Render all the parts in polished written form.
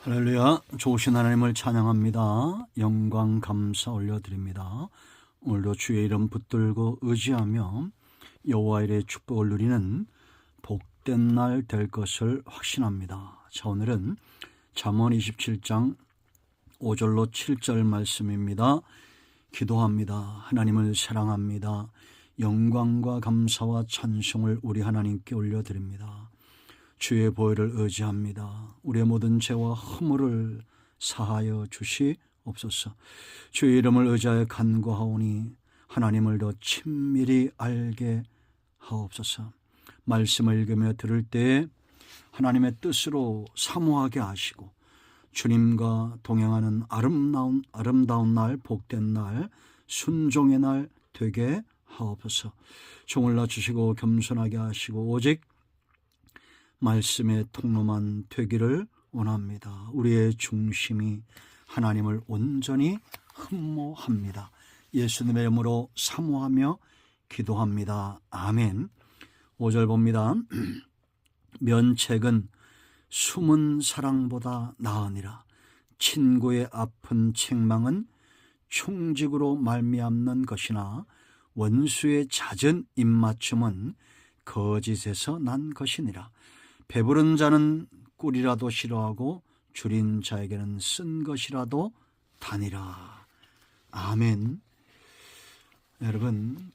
할렐루야. 좋으신 하나님을 찬양합니다. 영광 감사 올려드립니다. 오늘도 주의 이름 붙들고 의지하며 여호와 일의 축복을 누리는 복된 날 될 것을 확신합니다. 자, 오늘은 잠언 27장 5절로 7절 말씀입니다. 기도합니다. 하나님을 사랑합니다. 영광과 감사와 찬송을 우리 하나님께 올려드립니다. 주의 보혈을 의지합니다. 우리의 모든 죄와 허물을 사하여 주시옵소서. 주의 이름을 의지하여 간구하오니 하나님을 더 친밀히 알게 하옵소서. 말씀을 읽으며 들을 때에 하나님의 뜻으로 사모하게 하시고 주님과 동행하는 아름다운 날, 복된 날, 순종의 날 되게 하옵소서. 종을 낮추시고 겸손하게 하시고 오직 말씀의 통로만 되기를 원합니다. 우리의 중심이 하나님을 온전히 흠모합니다. 예수님의 이름으로 사모하며 기도합니다. 아멘. 5절 봅니다. 면책은 숨은 사랑보다 나으니라. 친구의 아픈 책망은 충직으로 말미암는 것이나 원수의 잦은 입맞춤은 거짓에서 난 것이니라. 배부른 자는 꿀이라도 싫어하고 줄인 자에게는 쓴 것이라도 다니라. 아멘. 여러분,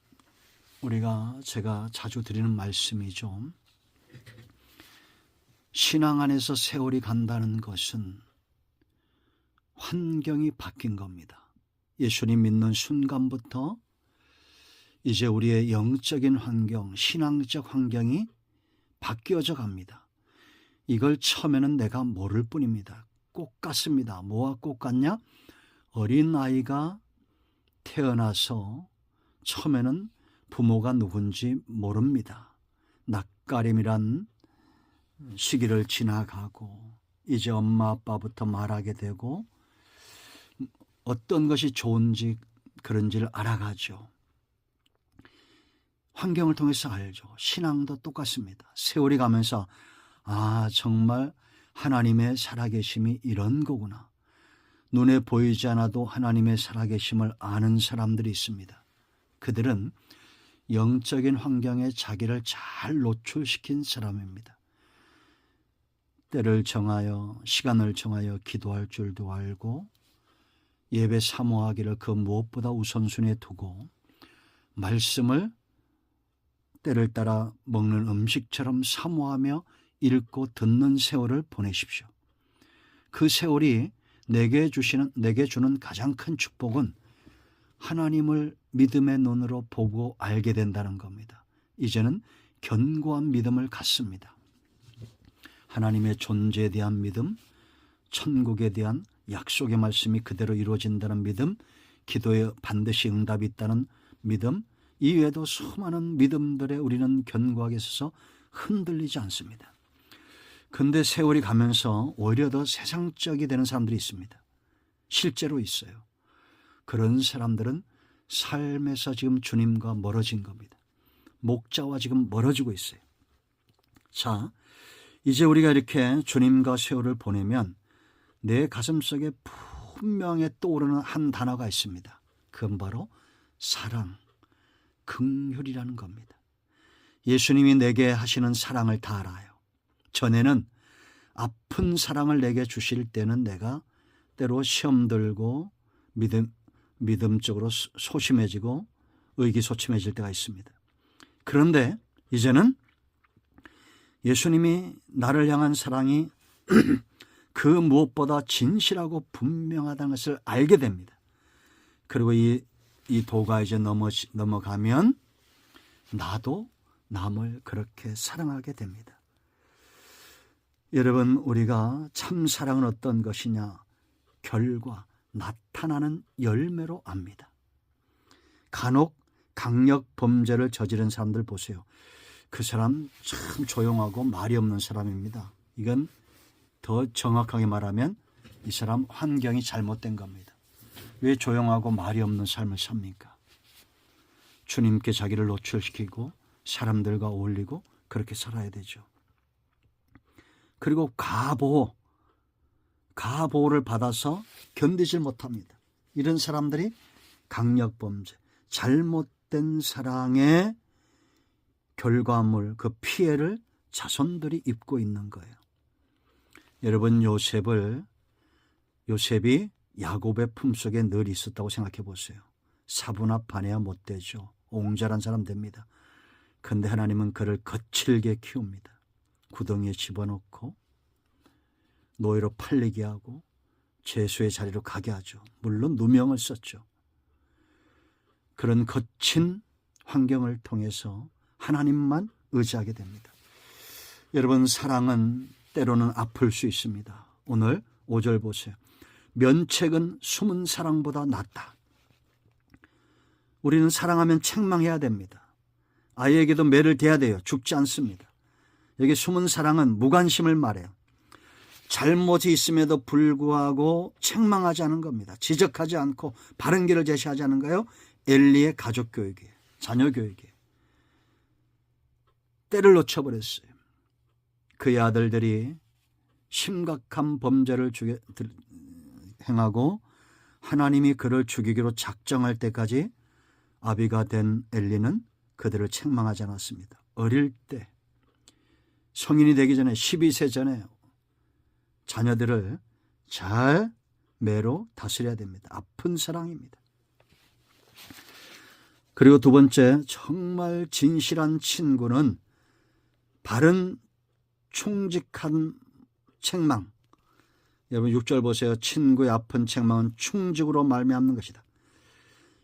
제가 자주 드리는 말씀이죠. 신앙 안에서 세월이 간다는 것은 환경이 바뀐 겁니다. 예수님 믿는 순간부터 이제 우리의 영적인 환경, 신앙적 환경이 바뀌어져 갑니다. 이걸 처음에는 내가 모를 뿐입니다. 꽃 같습니다. 뭐가 꽃 같냐? 어린아이가 태어나서 처음에는 부모가 누군지 모릅니다. 낯가림이란 시기를 지나가고 이제 엄마 아빠부터 말하게 되고 어떤 것이 좋은지 그런지를 알아가죠. 환경을 통해서 알죠. 신앙도 똑같습니다. 세월이 가면서 정말 하나님의 살아계심이 이런 거구나. 눈에 보이지 않아도 하나님의 살아계심을 아는 사람들이 있습니다. 그들은 영적인 환경에 자기를 잘 노출시킨 사람입니다. 때를 정하여 시간을 정하여 기도할 줄도 알고 예배 사모하기를 그 무엇보다 우선순위에 두고 말씀을 때를 따라 먹는 음식처럼 사모하며 읽고 듣는 세월을 보내십시오. 그 세월이 내게 주는 가장 큰 축복은 하나님을 믿음의 눈으로 보고 알게 된다는 겁니다. 이제는 견고한 믿음을 갖습니다. 하나님의 존재에 대한 믿음, 천국에 대한 약속의 말씀이 그대로 이루어진다는 믿음, 기도에 반드시 응답이 있다는 믿음, 이외에도 수많은 믿음들에 우리는 견고하게 서서 흔들리지 않습니다. 그런데 세월이 가면서 오히려 더 세상적이 되는 사람들이 있습니다. 실제로 있어요. 그런 사람들은 삶에서 지금 주님과 멀어진 겁니다. 목자와 지금 멀어지고 있어요. 자, 이제 우리가 이렇게 주님과 세월을 보내면 내 가슴속에 분명히 떠오르는 한 단어가 있습니다. 그건 바로 사랑, 긍휼이라는 겁니다. 예수님이 내게 하시는 사랑을 다 알아요. 전에는 아픈 사랑을 내게 주실 때는 내가 때로 시험 들고 믿음적으로 소심해지고 의기소침해질 때가 있습니다. 그런데 이제는 예수님이 나를 향한 사랑이 그 무엇보다 진실하고 분명하다는 것을 알게 됩니다. 그리고 이 도가 이제 넘어가면 나도 남을 그렇게 사랑하게 됩니다. 여러분, 우리가 참 사랑은 어떤 것이냐? 결과, 나타나는 열매로 압니다. 간혹 강력 범죄를 저지른 사람들 보세요. 그 사람 참 조용하고 말이 없는 사람입니다. 이건 더 정확하게 말하면 이 사람 환경이 잘못된 겁니다. 왜 조용하고 말이 없는 삶을 삽니까? 주님께 자기를 노출시키고 사람들과 어울리고 그렇게 살아야 되죠. 그리고 가보, 가보호를 받아서 견디질 못합니다. 이런 사람들이 강력범죄, 잘못된 사랑의 결과물, 그 피해를 자손들이 입고 있는 거예요. 여러분, 요셉이 야곱의 품속에 늘 있었다고 생각해 보세요. 사분합 반해야 못 되죠. 옹졸한 사람 됩니다. 근데 하나님은 그를 거칠게 키웁니다. 구덩이에 집어넣고 노예로 팔리게 하고 죄수의 자리로 가게 하죠. 물론 누명을 썼죠. 그런 거친 환경을 통해서 하나님만 의지하게 됩니다. 여러분, 사랑은 때로는 아플 수 있습니다. 오늘 5절 보세요. 면책은 숨은 사랑보다 낫다. 우리는 사랑하면 책망해야 됩니다. 아이에게도 매를 대야 돼요. 죽지 않습니다. 여기 숨은 사랑은 무관심을 말해요. 잘못이 있음에도 불구하고 책망하지 않은 겁니다. 지적하지 않고 바른 길을 제시하지 않은 거예요. 엘리의 가족 교육이에요. 자녀 교육이에요. 때를 놓쳐버렸어요. 그의 아들들이 심각한 범죄를 행하고 하나님이 그를 죽이기로 작정할 때까지 아비가 된 엘리는 그들을 책망하지 않았습니다. 어릴 때 성인이 되기 전에 12세 전에 자녀들을 잘 매로 다스려야 됩니다. 아픈 사랑입니다. 그리고 두 번째, 정말 진실한 친구는 바른 충직한 책망. 여러분 6절 보세요. 친구의 아픈 책망은 충직으로 말미암는 것이다.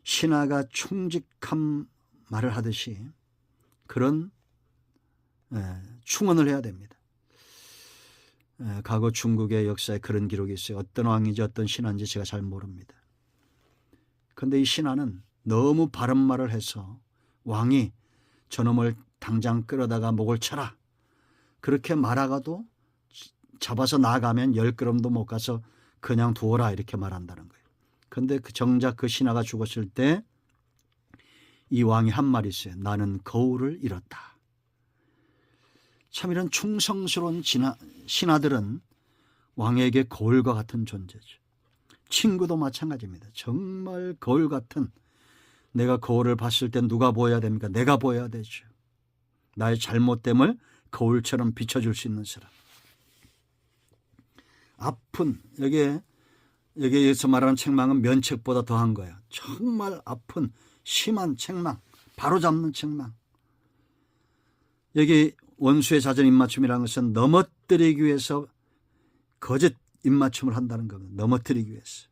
신하가 충직한 말을 하듯이 그런 충언을 해야 됩니다. 과거 중국의 역사에 그런 기록이 있어요. 어떤 왕인지 어떤 신하인지 제가 잘 모릅니다. 그런데 이 신하는 너무 바른 말을 해서 왕이 저놈을 당장 끌어다가 목을 쳐라, 그렇게 말하고도 잡아서 나가면 10걸음도 못 가서 그냥 두어라, 이렇게 말한다는 거예요. 그런데 정작 그 신하가 죽었을 때 이 왕이 한 말이 있어요. 나는 거울을 잃었다. 참 이런 충성스러운 신하들은 왕에게 거울과 같은 존재죠. 친구도 마찬가지입니다. 정말 거울 같은, 내가 거울을 봤을 때 누가 보여야 됩니까? 내가 보여야 되죠. 나의 잘못됨을 거울처럼 비춰줄 수 있는 사람. 아픈, 여기에서 말하는 책망은 면책보다 더한 거예요. 정말 아픈 심한 책망, 바로잡는 책망. 여기 원수의 잦은 입맞춤이라는 것은 넘어뜨리기 위해서 거짓 입맞춤을 한다는 겁니다. 넘어뜨리기 위해서.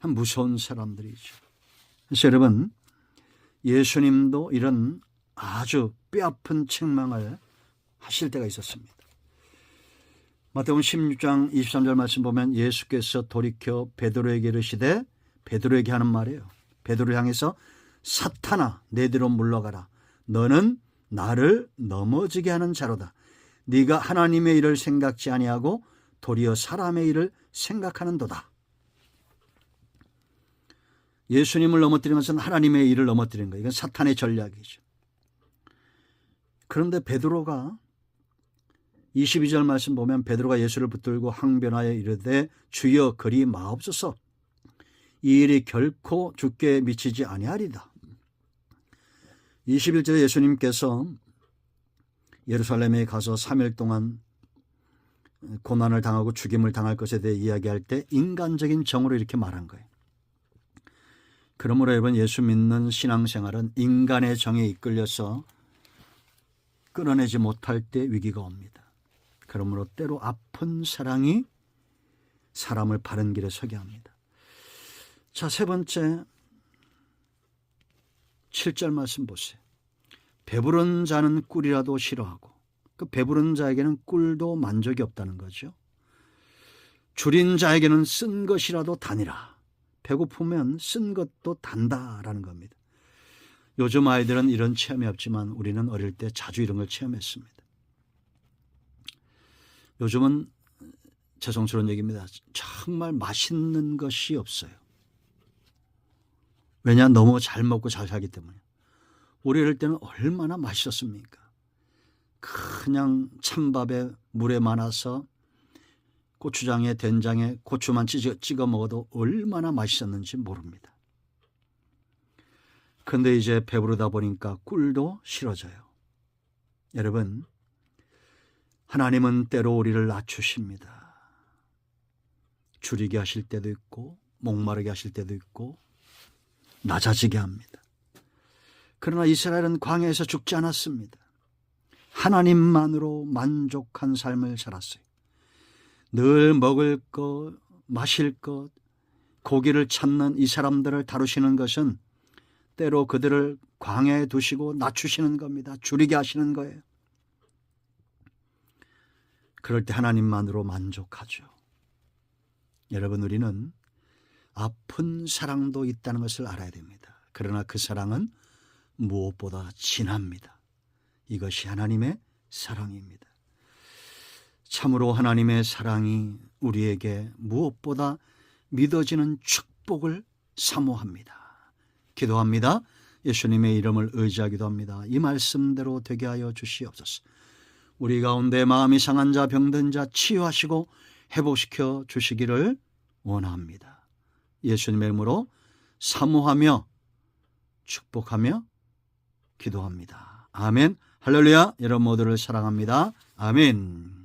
참 무서운 사람들이죠. 그래서 여러분, 예수님도 이런 아주 뼈아픈 책망을 하실 때가 있었습니다. 마태복음 16장 23절 말씀 보면 예수께서 돌이켜 베드로에게 이르시되, 베드로에게 하는 말이에요. 베드로를 향해서 사탄아, 내 뒤로 물러가라. 너는 나를 넘어지게 하는 자로다. 네가 하나님의 일을 생각지 아니하고 도리어 사람의 일을 생각하는도다. 예수님을 넘어뜨리는 것은 하나님의 일을 넘어뜨리는 거예요. 이건 사탄의 전략이죠. 그런데 베드로가 22절 말씀 보면 베드로가 예수를 붙들고 항변하여 이르되 주여 그리 마옵소서. 이 일이 결코 주께 미치지 아니하리다. 21절에 예수님께서 예루살렘에 가서 3일 동안 고난을 당하고 죽임을 당할 것에 대해 이야기할 때 인간적인 정으로 이렇게 말한 거예요. 그러므로 여러분, 예수 믿는 신앙생활은 인간의 정에 이끌려서 끊어내지 못할 때 위기가 옵니다. 그러므로 때로 아픈 사랑이 사람을 바른 길에 서게 합니다. 자, 세 번째 7절 말씀 보세요. 배부른 자는 꿀이라도 싫어하고, 그 배부른 자에게는 꿀도 만족이 없다는 거죠. 줄인 자에게는 쓴 것이라도 다니라. 배고프면 쓴 것도 단다라는 겁니다. 요즘 아이들은 이런 체험이 없지만 우리는 어릴 때 자주 이런 걸 체험했습니다. 요즘은 죄송스러운 얘기입니다. 정말 맛있는 것이 없어요. 왜냐? 너무 잘 먹고 잘 살기 때문에. 우리 어릴 때는 얼마나 맛있었습니까? 그냥 찬밥에 물에 말아서 고추장에 된장에 고추만 찍어 먹어도 얼마나 맛있었는지 모릅니다. 그런데 이제 배부르다 보니까 꿀도 싫어져요. 여러분, 하나님은 때로 우리를 낮추십니다. 줄이게 하실 때도 있고 목마르게 하실 때도 있고 낮아지게 합니다. 그러나 이스라엘은 광야에서 죽지 않았습니다. 하나님만으로 만족한 삶을 살았어요. 늘 먹을 것, 마실 것, 고기를 찾는 이 사람들을 다루시는 것은 때로 그들을 광야에 두시고 낮추시는 겁니다. 줄이게 하시는 거예요. 그럴 때 하나님만으로 만족하죠. 여러분, 우리는 아픈 사랑도 있다는 것을 알아야 됩니다. 그러나 그 사랑은 무엇보다 진합니다. 이것이 하나님의 사랑입니다. 참으로 하나님의 사랑이 우리에게 무엇보다 믿어지는 축복을 사모합니다. 기도합니다. 예수님의 이름을 의지하기도 합니다. 이 말씀대로 되게 하여 주시옵소서. 우리 가운데 마음이 상한 자, 병든 자 치유하시고 회복시켜 주시기를 원합니다. 예수님의 이름으로 사모하며 축복하며 기도합니다. 아멘. 할렐루야. 여러분 모두를 사랑합니다. 아멘.